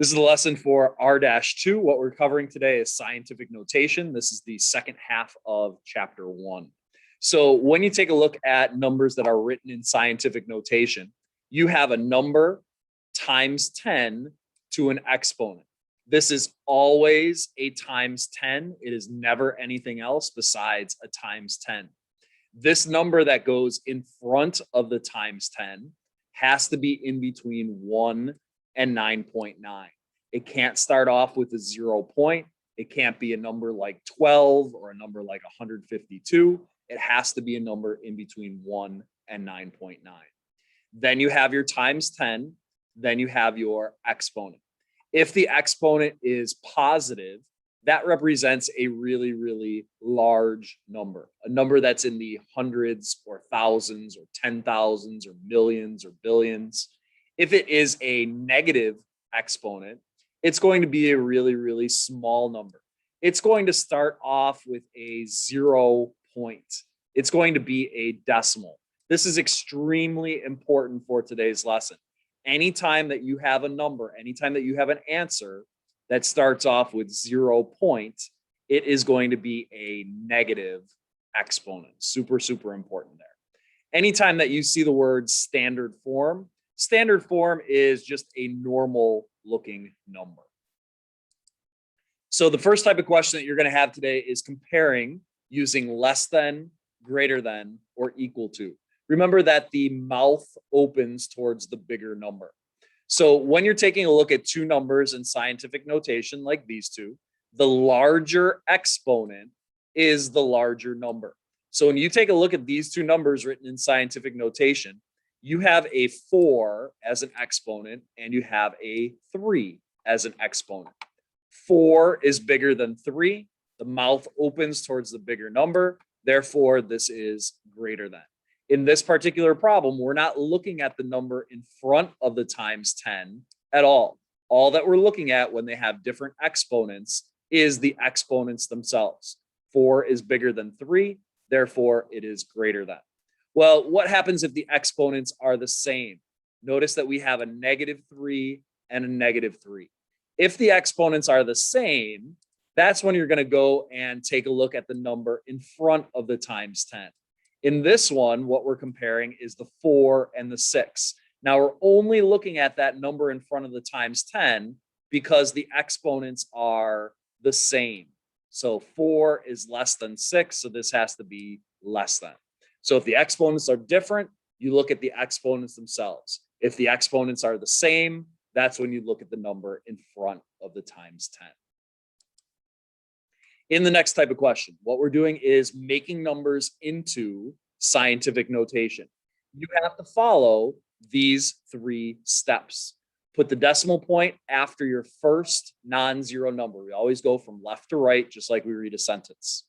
This is the lesson for R-2. What we're covering today is scientific notation. This is the second half of chapter 1. So when you take a look at numbers that are written in scientific notation, you have a number times 10 to an exponent. This is always a times 10. It is never anything else besides a times 10. This number that goes in front of the times 10 has to be in between 1 and 9.9. It can't start off with a 0 point. It can't be a number like 12 or a number like 152. It has to be a number in between 1 and 9.9. Then you have your times 10. Then you have your exponent. If the exponent is positive, that represents a really, really large number, a number that's in the hundreds or thousands or 10,000s or millions or billions. If it is a negative exponent, it's going to be a really, really small number. It's going to start off with a 0 point. It's going to be a decimal. This is extremely important for today's lesson. Anytime that you have a number, anytime that you have an answer that starts off with 0 point, it is going to be a negative exponent. Super, super important there. Anytime that you see the word standard form is just a normal looking number. So the first type of question that you're going to have today is comparing using less than, greater than, or equal to. Remember that the mouth opens towards the bigger number. So when you're taking a look at two numbers in scientific notation like these two, the larger exponent is the larger number. So when you take a look at these two numbers written in scientific notation, you have a 4 as an exponent and you have a 3 as an exponent. 4 is bigger than 3. The mouth opens towards the bigger number. Therefore, this is greater than. In this particular problem, we're not looking at the number in front of the times 10 at all. All that we're looking at when they have different exponents is the exponents themselves. 4 is bigger than 3. Therefore, it is greater than. Well, what happens if the exponents are the same? Notice that we have a -3 and a -3. If the exponents are the same, that's when you're going to go and take a look at the number in front of the times 10. In this one, what we're comparing is the 4 and the 6. Now, we're only looking at that number in front of the times 10 because the exponents are the same. So 4 is less than 6, so this has to be less than. So if the exponents are different, you look at the exponents themselves. If the exponents are the same, that's when you look at the number in front of the times 10. In the next type of question, what we're doing is making numbers into scientific notation. You have to follow these 3 steps. Put the decimal point after your first non-zero number. We always go from left to right, just like we read a sentence.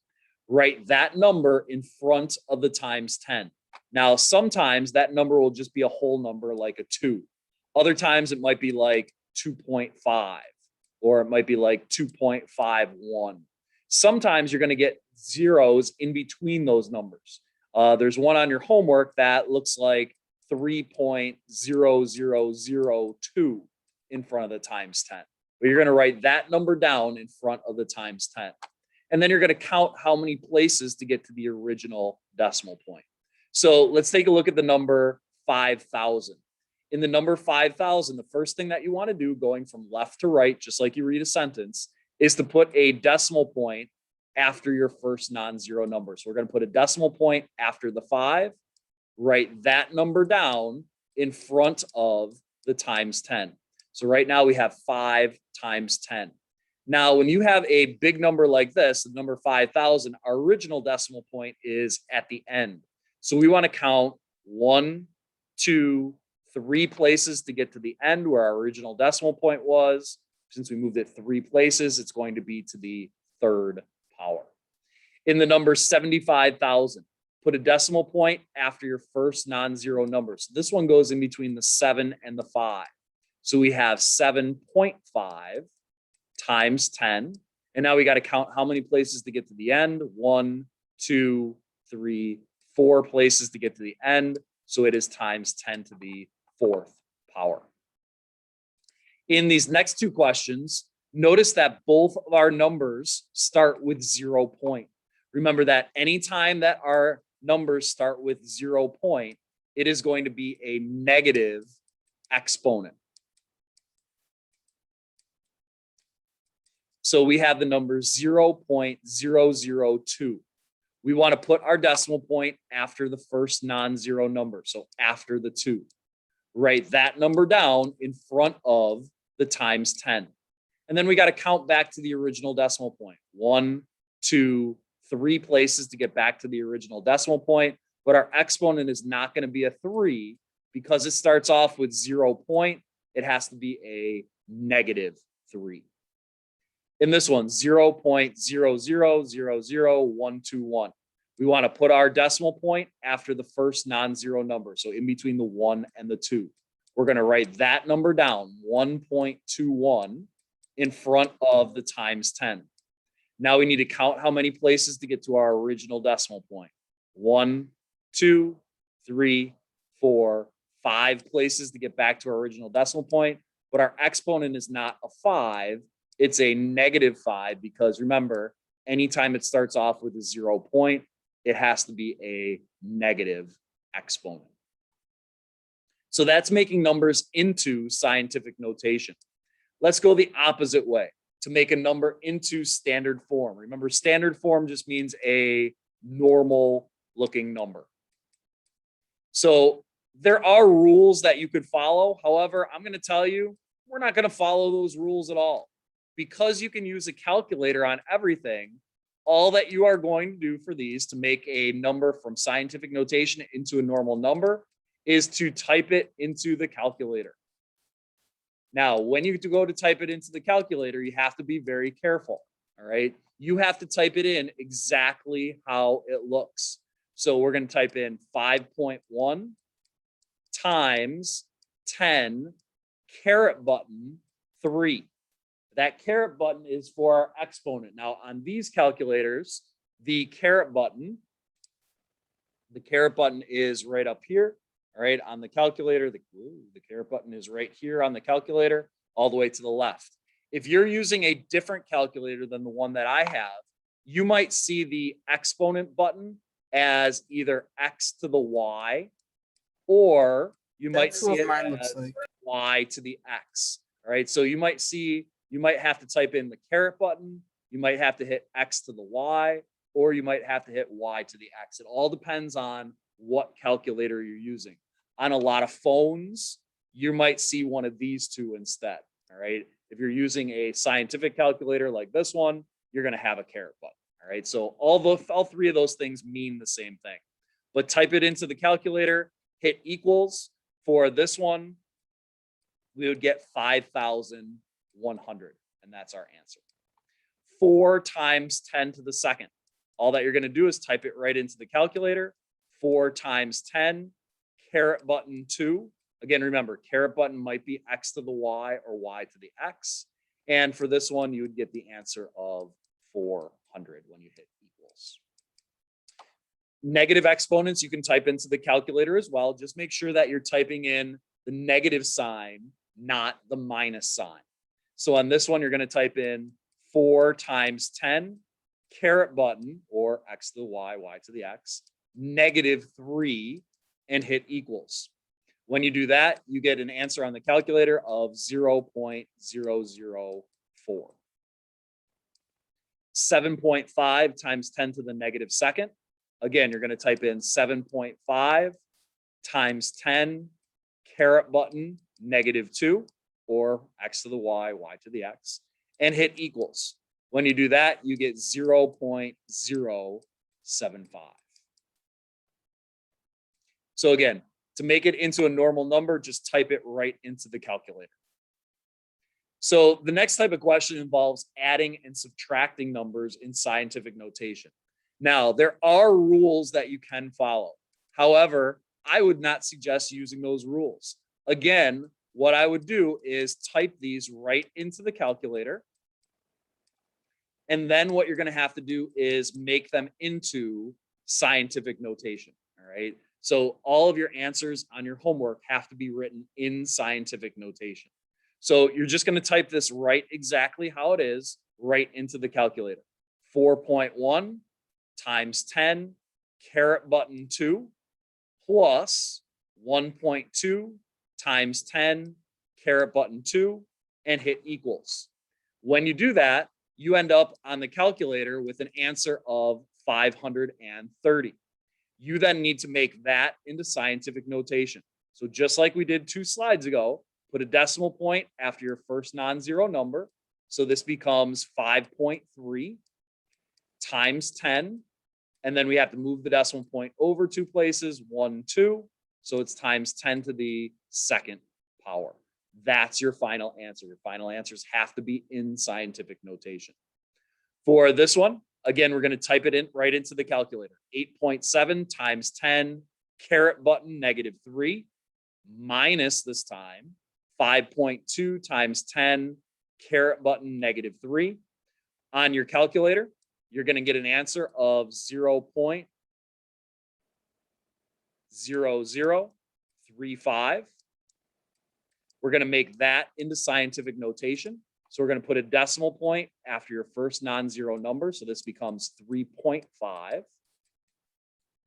Write that number in front of the times 10. Now, sometimes that number will just be a whole number like a 2. Other times it might be like 2.5, or it might be like 2.51. Sometimes you're going to get zeros in between those numbers. There's one on your homework that looks like 3.0002 in front of the times 10. But you're going to write that number down in front of the times 10. And then you're going to count how many places to get to the original decimal point. So let's take a look at the number 5,000. In the number 5,000, the first thing that you want to do going from left to right, just like you read a sentence, is to put a decimal point after your first non-zero number. So we're going to put a decimal point after the 5, write that number down in front of the times 10. So right now we have 5 times 10. Now, when you have a big number like this, the number 5,000, our original decimal point is at the end. So we want to count 1, 2, 3 places to get to the end where our original decimal point was. Since we moved it 3 places, it's going to be to the 3rd power. In the number 75,000, put a decimal point after your first non-zero number. So this one goes in between the 7 and the 5. So we have 7.5 times 10. And now we got to count how many places to get to the end. 1, 2, 3, 4 places to get to the end. So it is times 10 to the 4th power. In these next two questions, notice that both of our numbers start with 0 point. Remember that anytime that our numbers start with 0 point, it is going to be a negative exponent. So we have the number 0.002. We want to put our decimal point after the first non-zero number, so after the 2. Write that number down in front of the times 10. And then we got to count back to the original decimal point. 1, 2, 3 places to get back to the original decimal point. But our exponent is not going to be a 3 because it starts off with 0 point. It has to be a negative 3. In this one, 0.0000121. We want to put our decimal point after the first non-zero number, so in between the 1 and the 2. We're going to write that number down, 1.21, in front of the times 10. Now we need to count how many places to get to our original decimal point. 1, 2, 3, 4, 5 places to get back to our original decimal point, but our exponent is not a 5, it's a negative 5 because remember, anytime it starts off with a 0 point, it has to be a negative exponent. So that's making numbers into scientific notation. Let's go the opposite way to make a number into standard form. Remember, standard form just means a normal looking number. So there are rules that you could follow. However, I'm going to tell you, we're not going to follow those rules at all. Because you can use a calculator on everything, all that you are going to do for these to make a number from scientific notation into a normal number is to type it into the calculator. Now, when you go to type it into the calculator, you have to be very careful, all right? You have to type it in exactly how it looks. So we're going to type in 5.1 times 10 caret button 3. That caret button is for our exponent. Now, on these calculators, the caret button is right up here. All right, on the calculator, the caret button is right here on the calculator, all the way to the left. If you're using a different calculator than the one that I have, you might see the exponent button as either x to the y, or you might see it as y to the x. All right, so you might have to type in the caret button, you might have to hit x to the y, or you might have to hit y to the x. It all depends on what calculator you're using. On a lot of phones, you might see one of these two instead, all right? If you're using a scientific calculator like this one, you're going to have a caret button, all right? So all three of those things mean the same thing. But type it into the calculator, hit equals. For this one, we would get 5,100, and that's our answer. 4 times 10 to the second. All that you're going to do is type it right into the calculator. 4 times 10, caret button 2. Again, remember, caret button might be x to the y or y to the x. And for this one, you would get the answer of 400 when you hit equals. Negative exponents, you can type into the calculator as well. Just make sure that you're typing in the negative sign, not the minus sign. So on this one, you're going to type in 4 times 10, caret button, or x to the y, y to the x, negative 3, and hit equals. When you do that, you get an answer on the calculator of 0.004. 7.5 times 10 to the negative second. Again, you're going to type in 7.5 times 10, caret button, negative 2, or x to the y, y to the x, and hit equals. When you do that, you get 0.075. So again, to make it into a normal number, just type it right into the calculator. So the next type of question involves adding and subtracting numbers in scientific notation. Now, there are rules that you can follow. However, I would not suggest using those rules. Again, what I would do is type these right into the calculator. And then what you're going to have to do is make them into scientific notation. All right. So all of your answers on your homework have to be written in scientific notation. So you're just going to type this right exactly how it is right into the calculator. 4.1 times 10 caret button 2 plus 1.2 times 10 caret button 2 and hit equals. When you do that, you end up on the calculator with an answer of 530. You then need to make that into scientific notation. So just like we did 2 slides ago, put a decimal point after your first non-zero number. So this becomes 5.3 times 10. And then we have to move the decimal point over 2 places, 1, 2. So it's times 10 to the second power. That's your final answer. Your final answers have to be in scientific notation. For this one, again, we're going to type it in right into the calculator. 8.7 times 10 caret button -3 minus this time 5.2 times 10 caret button -3. On your calculator, you're going to get an answer of 0.0035. We're going to make that into scientific notation. So we're going to put a decimal point after your first non-zero number. So this becomes 3.5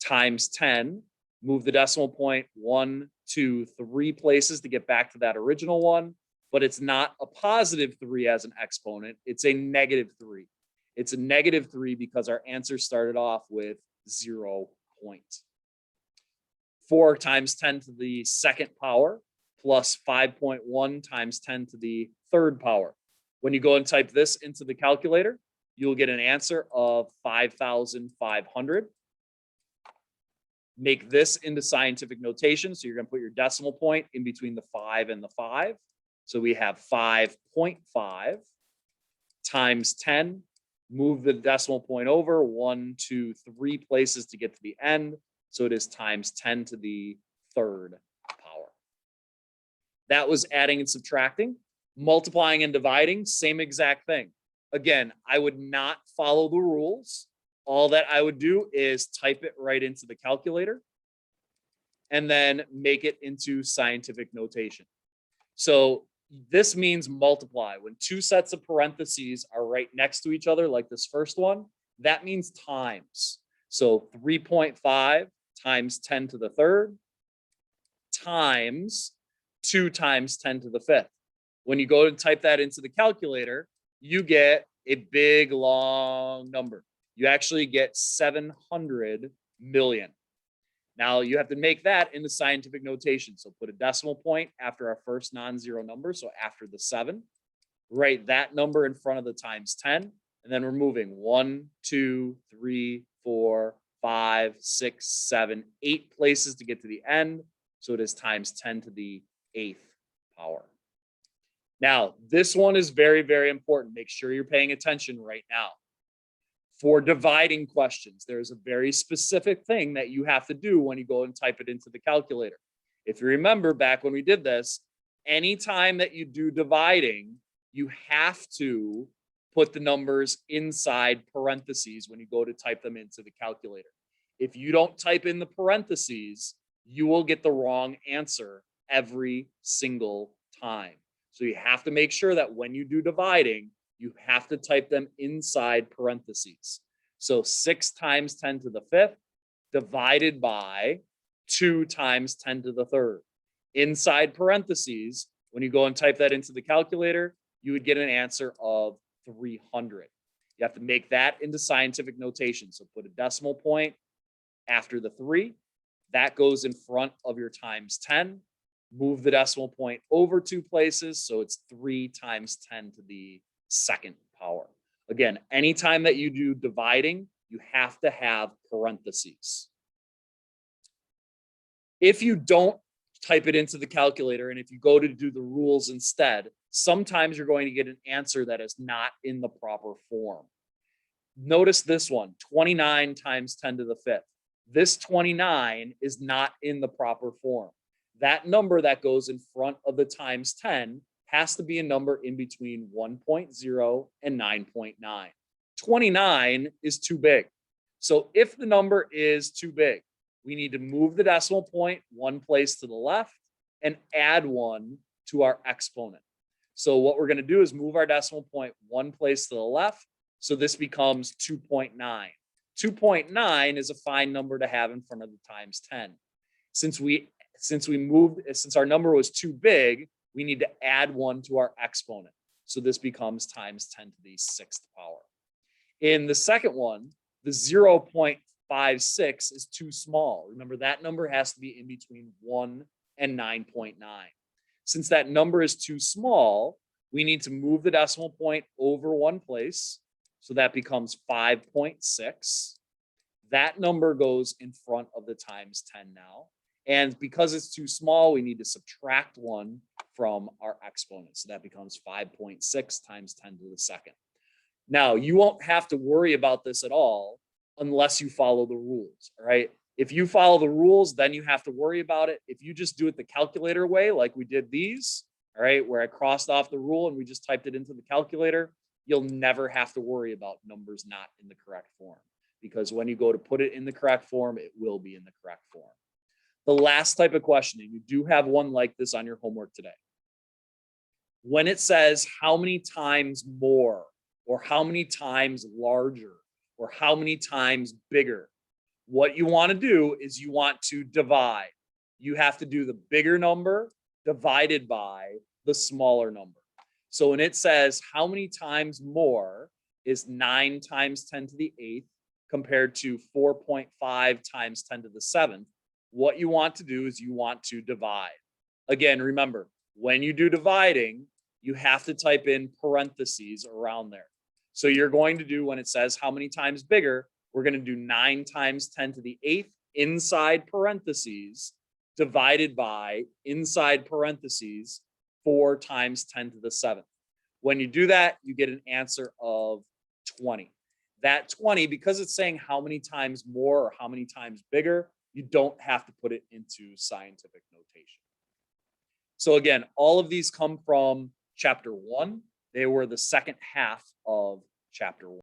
times 10. Move the decimal point 1, 2, 3 places to get back to that original one. But it's not a +3 as an exponent. It's a -3. It's a -3 because our answer started off with 0 point. 4 times 10 to the second power plus 5.1 times 10 to the third power. When you go and type this into the calculator, you'll get an answer of 5,500. Make this into scientific notation. So you're going to put your decimal point in between the 5 and the 5. So we have 5.5 times 10. Move the decimal point over 1, 2, 3 places to get to the end. So it is times 10 to the third power. That was adding and subtracting. Multiplying and dividing, same exact thing. Again, I would not follow the rules. All that I would do is type it right into the calculator and then make it into scientific notation. So this means multiply. When 2 sets of parentheses are right next to each other, like this first one, that means times. So 3.5 times 10 to the third times 2 times 10 to the fifth. When you go and type that into the calculator, you get a big, long number. You actually get 700 million. Now you have to make that into scientific notation. So put a decimal point after our first non-zero number. So after the 7, write that number in front of the times 10. And then we're moving 1, 2, 3, 4, 5, 6, 7, 8 places to get to the end. So it is times 10 to the 8th power. Now, this one is very, very important. Make sure you're paying attention right now. For dividing questions, there's a very specific thing that you have to do when you go and type it into the calculator. If you remember back when we did this, anytime that you do dividing, you have to put the numbers inside parentheses when you go to type them into the calculator. If you don't type in the parentheses, you will get the wrong answer every single time. So you have to make sure that when you do dividing, you have to type them inside parentheses. So 6 times 10 to the fifth divided by 2 times 10 to the third. Inside parentheses, when you go and type that into the calculator, you would get an answer of 300. You have to make that into scientific notation. So put a decimal point after the 3. That goes in front of your times 10. Move the decimal point over 2 places. So it's 3 times 10 to the second power. Again, anytime that you do dividing, you have to have parentheses. If you don't type it into the calculator and if you go to do the rules instead, sometimes you're going to get an answer that is not in the proper form. Notice this one, 29 times 10 to the fifth. This 29 is not in the proper form. That number that goes in front of the times 10 has to be a number in between 1.0 and 9.9. 29 is too big. So if the number is too big, we need to move the decimal point 1 place to the left and add 1 to our exponent. So what we're going to do is move our decimal point one place to the left. So this becomes 2.9. 2.9 is a fine number to have in front of the times 10. Since our number was too big, we need to add 1 to our exponent. So this becomes times 10 to the 6th power. In the second one, the 0.56 is too small. Remember, that number has to be in between 1 and 9.9. Since that number is too small, we need to move the decimal point over one place. So that becomes 5.6. That number goes in front of the times 10 now. And because it's too small, we need to subtract 1 from our exponent. So that becomes 5.6 times 10 to the second. Now, you won't have to worry about this at all unless you follow the rules, all right? If you follow the rules, then you have to worry about it. If you just do it the calculator way, like we did these, all right, where I crossed off the rule and we just typed it into the calculator, you'll never have to worry about numbers not in the correct form. Because when you go to put it in the correct form, it will be in the correct form. The last type of questioning, you do have one like this on your homework today. When it says how many times more, or how many times larger, or how many times bigger, what you want to do is you want to divide. You have to do the bigger number divided by the smaller number. So when it says how many times more is 9 times 10 to the 8th compared to 4.5 times 10 to the 7th, what you want to do is you want to divide. Again, remember, when you do dividing, you have to type in parentheses around there. So you're going to do, when it says how many times bigger, we're going to do 9 times 10 to the 8th inside parentheses divided by inside parentheses 4 times 10 to the 7th. When you do that, you get an answer of 20. That 20, because it's saying how many times more or how many times bigger, you don't have to put it into scientific notation. So again, all of these come from chapter 1. They were the second half of chapter 1.